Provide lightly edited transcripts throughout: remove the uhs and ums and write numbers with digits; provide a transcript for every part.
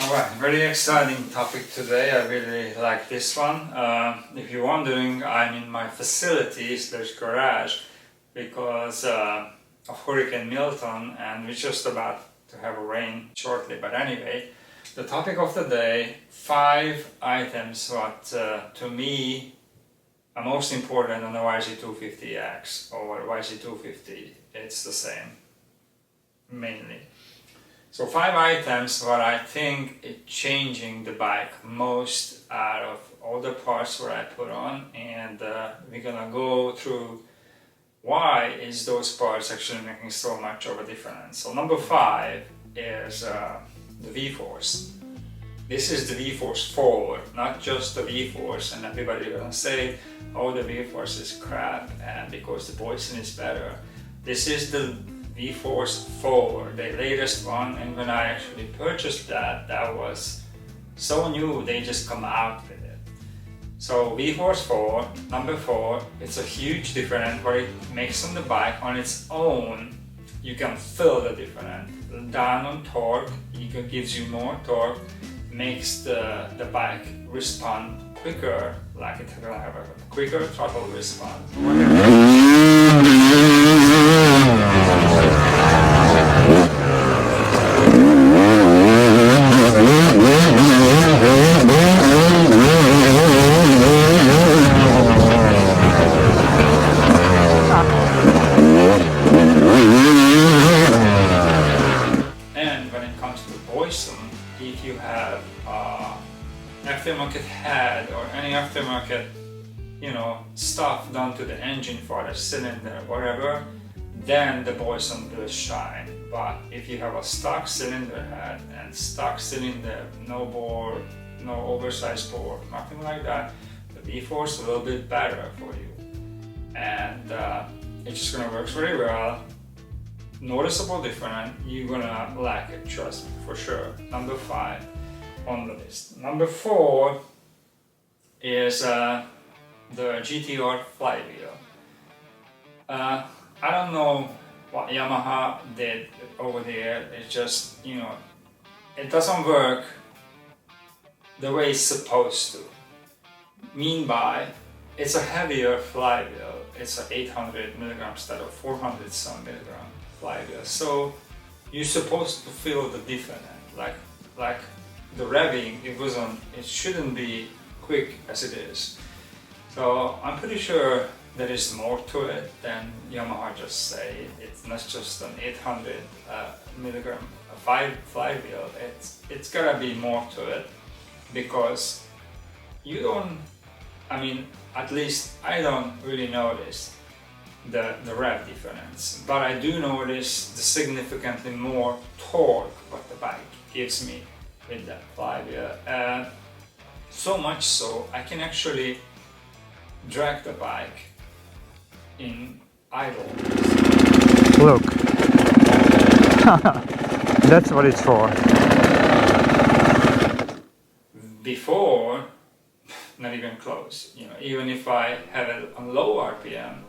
Alright, very exciting topic today. I really like this one. If you're wondering, I'm in my facilities, there's garage, because of Hurricane Milton, and we're just about to have a rain shortly. But anyway, the topic of the day, 5 items what to me are most important on the YZ250X or YZ250. It's the same, mainly. So 5 items what I think is changing the bike most out of all the parts what I put on, and we're gonna go through why is those parts actually making so much of a difference. So number 5 is the V-Force. This is the V-Force 4, not just the V-Force, and everybody gonna say, oh, the V-Force is crap and because the Boyson is better. This is the V-Force 4, the latest one, and when I actually purchased that, that was so new, they just come out with it. So V-Force 4, number 4, it's a huge difference. What it makes on the bike on its own, you can feel the difference. Down on torque, it gives you more torque, makes the bike respond quicker, like it's gonna have a quicker throttle response. And when it comes to Boyson, if you have aftermarket head or any aftermarket, stuff done to the engine for the cylinder, whatever, then the Boyson will shine. But if you have a stock cylinder head and stock cylinder, no bore, no oversized bore, nothing like that, the V-Force is a little bit better for you. And it's just gonna work very well. Noticeable difference, you're gonna like it, trust me, for sure. Number 5 on the list. Number 4 is the GTR flywheel. I don't know what Yamaha did over there. It's just, it doesn't work the way it's supposed to. Meanwhile, it's a heavier flywheel. It's an 800 milligrams instead of 400 some milligram flywheel. So you're supposed to feel the difference. Like the revving, it shouldn't be quick as it is. So I'm pretty sure there is more to it than Yamaha just say. It's not just an 800 milligram flywheel. It's gotta be more to it, because you don't, at least I don't really notice the rev difference, but I do notice the significantly more torque what the bike gives me with that flywheel. So much so, I can actually drag the bike in idle. Look, that's what it's for. Before, not even close. Even if I have it on low RPM,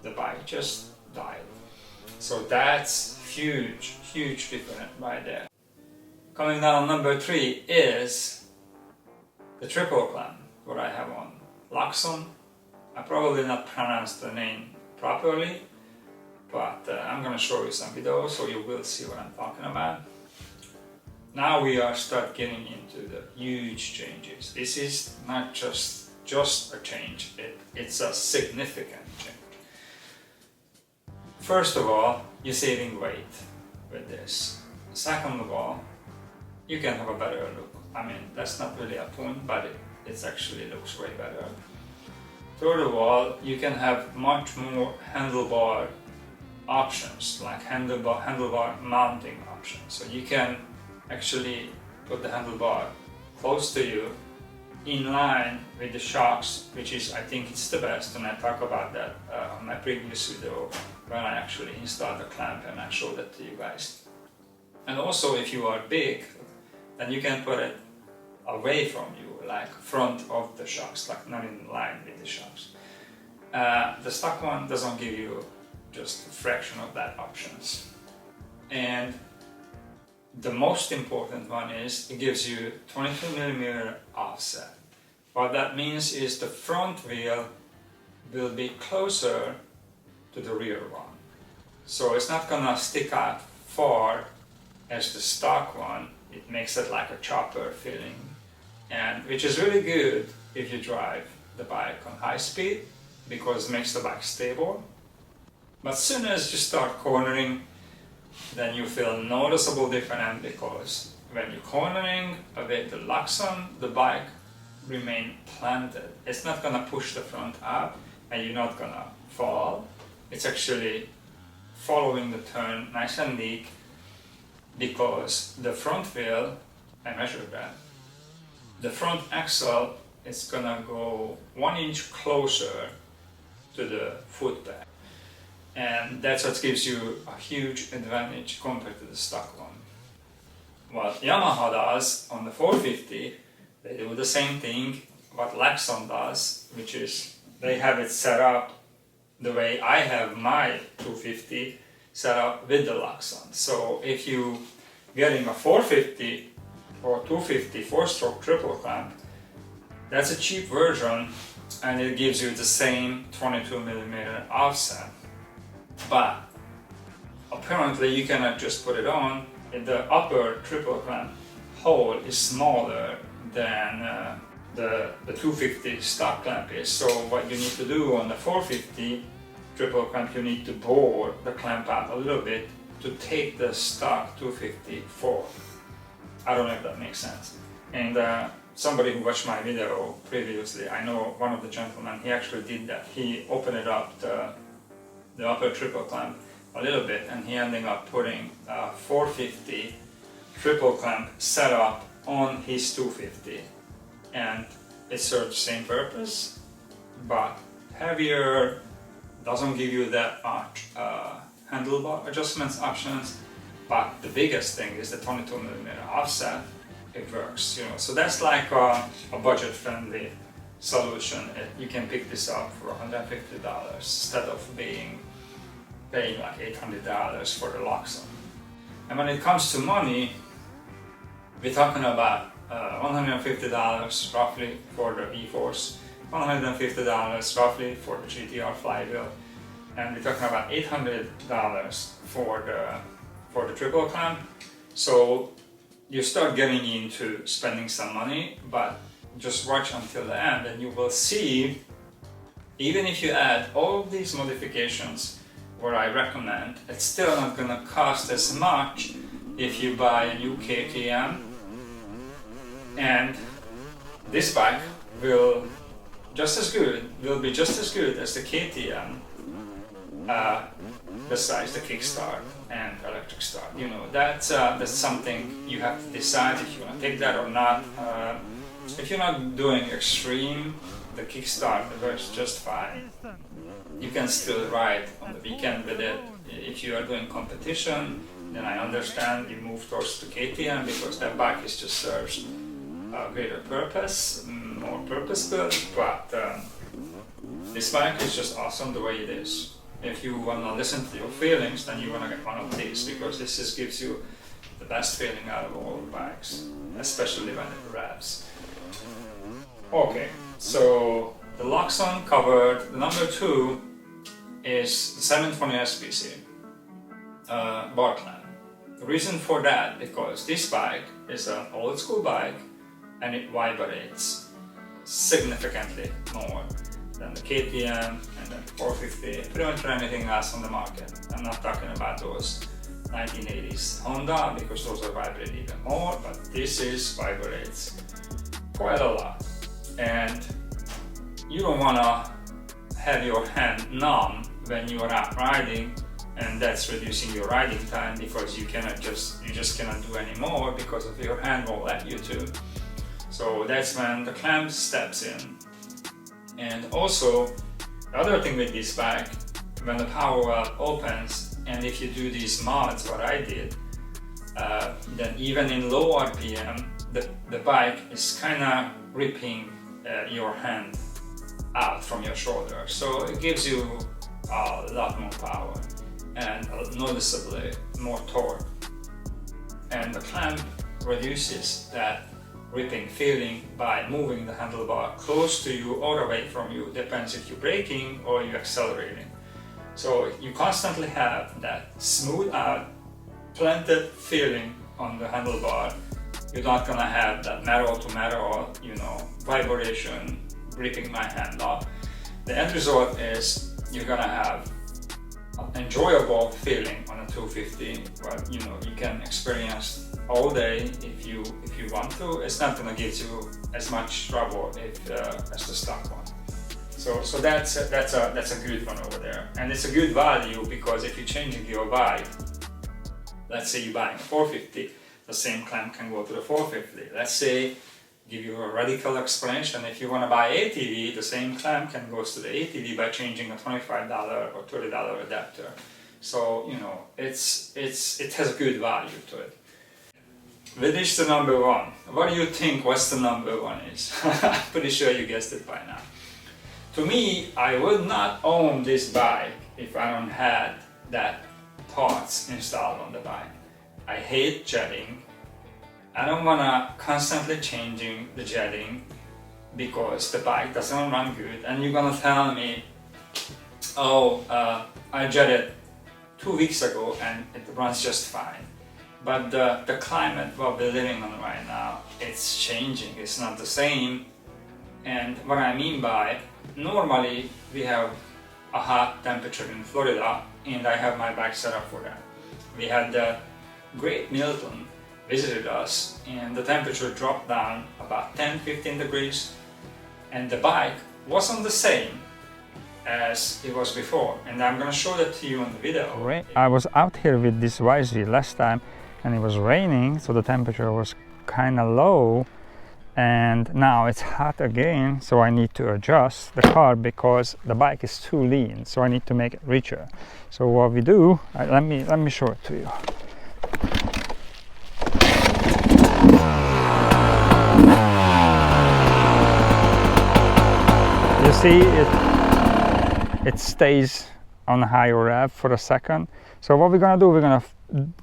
the bike just died. So that's huge difference right there. Coming down, number 3 is the triple clamp, what I have on Luxon. I probably not pronounced the name properly, but I'm gonna show you some videos so you will see what I'm talking about. Now we are start getting into the huge changes. This is not just a change, it's a significant change. First of all, you're saving weight with this. Second of all, you can have a better look. That's not really a point, but it actually looks way better. Third of all, you can have much more handlebar options, like handlebar mounting options. So you can actually put the handlebar close to you, in line with the shocks, which is, I think it's the best, and I talk about that on my previous video when I actually installed the clamp and I showed that to you guys. And also, if you are big, then you can put it away from you, like front of the shocks, like not in line with the shocks. The stock one doesn't give you just a fraction of that options. And the most important one is it gives you 22mm offset. What that means is the front wheel will be closer to the rear one. So it's not gonna stick out far as the stock one. It makes it like a chopper feeling, and which is really good if you drive the bike on high speed because it makes the bike stable. But as soon as you start cornering, then you feel noticeable different, because when you're cornering with the Luxon, the bike remain planted. It's not gonna push the front up and you're not gonna fall. It's actually following the turn nice and neat, because the front wheel, I measured that, the front axle is gonna go 1 inch closer to the foot peg. And that's what gives you a huge advantage compared to the stock one. What Yamaha does on the 450, they do the same thing what Luxon does, which is they have it set up the way I have my 250 set up with the Luxon. So if you getting a 450 or 250 4-stroke triple clamp, that's a cheap version and it gives you the same 22mm offset. But apparently you cannot just put it on. The upper triple clamp hole is smaller than the 250 stock clamp is. So what you need to do on the 450 triple clamp, you need to bore the clamp out a little bit to take the stock 250 forward. I don't know if that makes sense. And somebody who watched my video previously, I know one of the gentlemen, he actually did that. He opened it up, the upper triple clamp a little bit, and he ended up putting a 450 triple clamp setup on his 250, and it serves the same purpose, but heavier, doesn't give you that much handlebar adjustments options. But the biggest thing is the 22mm offset. It works, you know. So that's like a budget-friendly solution. You can pick this up for $150 instead of paying like $800 for the Luxon. And when it comes to money, we're talking about $150 roughly for the E-Force, $150 roughly for the GTR flywheel, and we're talking about $800 for the triple clamp. So you start getting into spending some money, but just watch until the end and you will see, even if you add all of these modifications what I recommend, it's still not gonna cost as much if you buy a new KTM, and this bike will be just as good as the KTM, besides the kickstart and electric start. You know, that's something you have to decide if you want to take that or not. If you're not doing extreme, the kickstart works just fine. You can still ride on the weekend with it. If you are doing competition, then I understand you move towards the KTM, because that bike is just serves a greater purpose, more purpose-built, but this bike is just awesome the way it is. If you want to listen to your feelings, then you want to get one of these, because this gives you the best feeling out of all the bikes, especially when it revs. Okay, so the Luxon covered. The number 2 is the 720 SPC bar clamp. The reason for that, because this bike is an old school bike and it vibrates significantly more than the KTM and then 450, pretty much anything else on the market. I'm not talking about those 1980s Honda, because those are vibrate even more, but this vibrates quite a lot. And you don't want to have your hand numb when you are out riding, and that's reducing your riding time, because you just cannot do any more because of your hand won't let you to. So that's when the clamp steps in. And also, the other thing with this bike, when the power valve opens, and if you do these mods, what I did, then even in low RPM, the bike is kind of ripping your hand out from your shoulder. So it gives you a lot more power and noticeably more torque. and the clamp reduces that gripping feeling by moving the handlebar close to you or away from you, depends if you're braking or you're accelerating. So you constantly have that smooth out, planted feeling on the handlebar. You're not gonna have that metal to metal, vibration gripping my hand up. The end result is you're gonna have an enjoyable feeling on a 250, but you can experience all day if you want to. It's not gonna give you as much trouble as the stock one. So that's a good one over there, and it's a good value because if you're changing your bike, let's say you're buying a 450, the same clamp can go to the 450. Let's say, give you a radical explanation, if you want to buy ATV, the same clamp can go to the ATV by changing a $25 or $30 adapter. So it has a good value to it. We reached the number one. What do you think what's the number one is? I'm pretty sure you guessed it by now. To me, I would not own this bike if I don't have that parts installed on the bike. I hate jetting. I don't want to constantly changing the jetting because the bike doesn't run good, and you're gonna tell me, oh, I jetted 2 weeks ago and it runs just fine. But the climate what we're living on right now, it's changing, it's not the same. And what I mean by, normally we have a hot temperature in Florida and I have my bike set up for that. We had the Great Milton visited us and the temperature dropped down about 10-15 degrees and the bike wasn't the same as it was before, and I'm gonna show that to you in the video. I was out here with this YZ last time and it was raining, so the temperature was kind of low, and now it's hot again, so I need to adjust the carb because the bike is too lean, so I need to make it richer. So what we do, let me show it to you. You see it stays on higher rev for a second. So what we're gonna do, we're gonna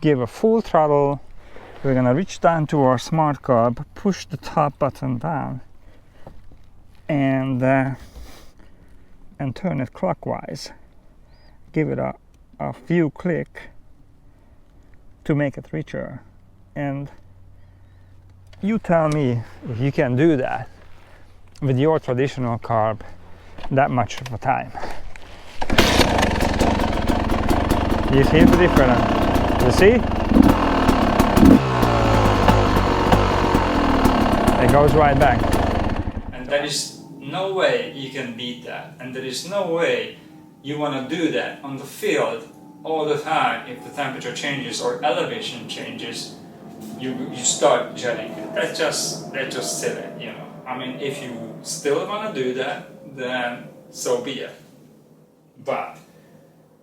give a full throttle. We're gonna reach down to our SmartCarb, push the top button down, and turn it clockwise. Give it a few clicks to make it richer. And you tell me if you can do that with your traditional carb that much of a time. You see the difference? You see? It goes right back. And there is no way you can beat that. And there is no way you want to do that on the field all the time. If the temperature changes or elevation changes, you start jetting it. That's just silly, I mean, if you still want to do that, then so be it. But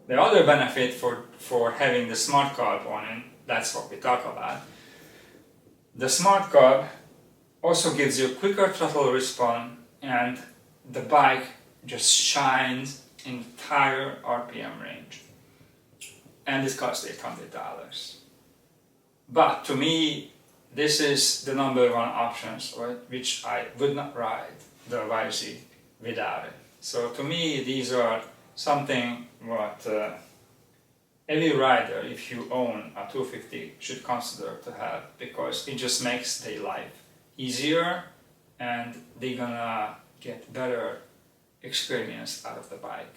the other benefit for having the SmartCarb on it, that's what we talk about. The SmartCarb also gives you a quicker throttle response, and the bike just shines entire RPM range. And it costs $800. But to me, this is the number one options, which I would not ride the YZ without it. So to me, these are something what every rider, if you own a 250, should consider to have, because it just makes their life easier and they're gonna get better experience out of the bike.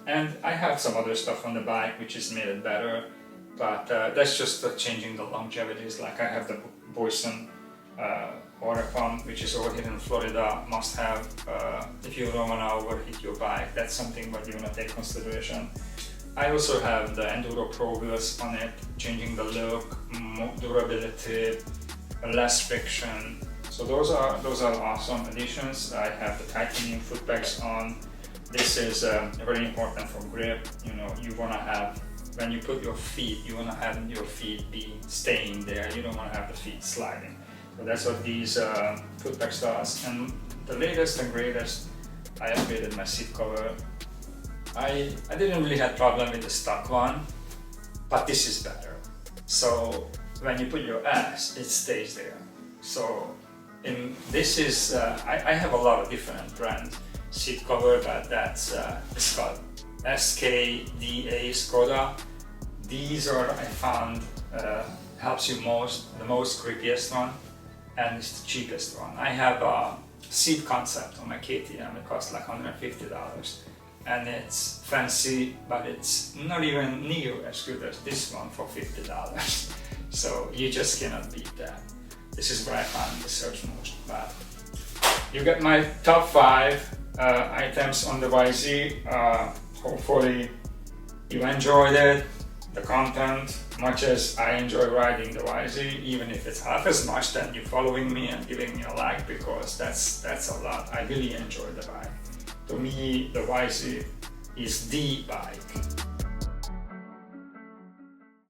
And I have some other stuff on the bike which has made it better, but that's just changing the longevities. Like I have the Boyson water pump, which is over here in Florida, must have. If you don't want to overheat your bike, that's something what you want to take consideration. I also have the Enduro Pro wheels on it, changing the look, more durability, less friction. So those are awesome additions. I have the titanium foot pegs on. This is very important for grip. You want to have, when you put your feet, you want to have your feet be staying there. You don't want to have the feet sliding. So that's what these foot pegs does. And the latest and greatest, I upgraded my seat cover. I didn't really have problem with the stock one, but this is better. So when you put your ass, it stays there. So this is, I have a lot of different brand seat cover, but that's it's called SKDA Skoda. These are, I found, helps you the most grippiest one, and it's the cheapest one. I have a seat concept on my KTM. It costs like $150, and it's fancy, but it's not even near as good as this one for $50. So you just cannot beat that. This is what I found in the search most. But you get my top 5 items on the YZ. Hopefully you enjoyed it, the content, much as I enjoy riding the YZ, even if it's half as much than you following me and giving me a like, because that's a lot. I really enjoy the bike. To me, the YZ is the bike.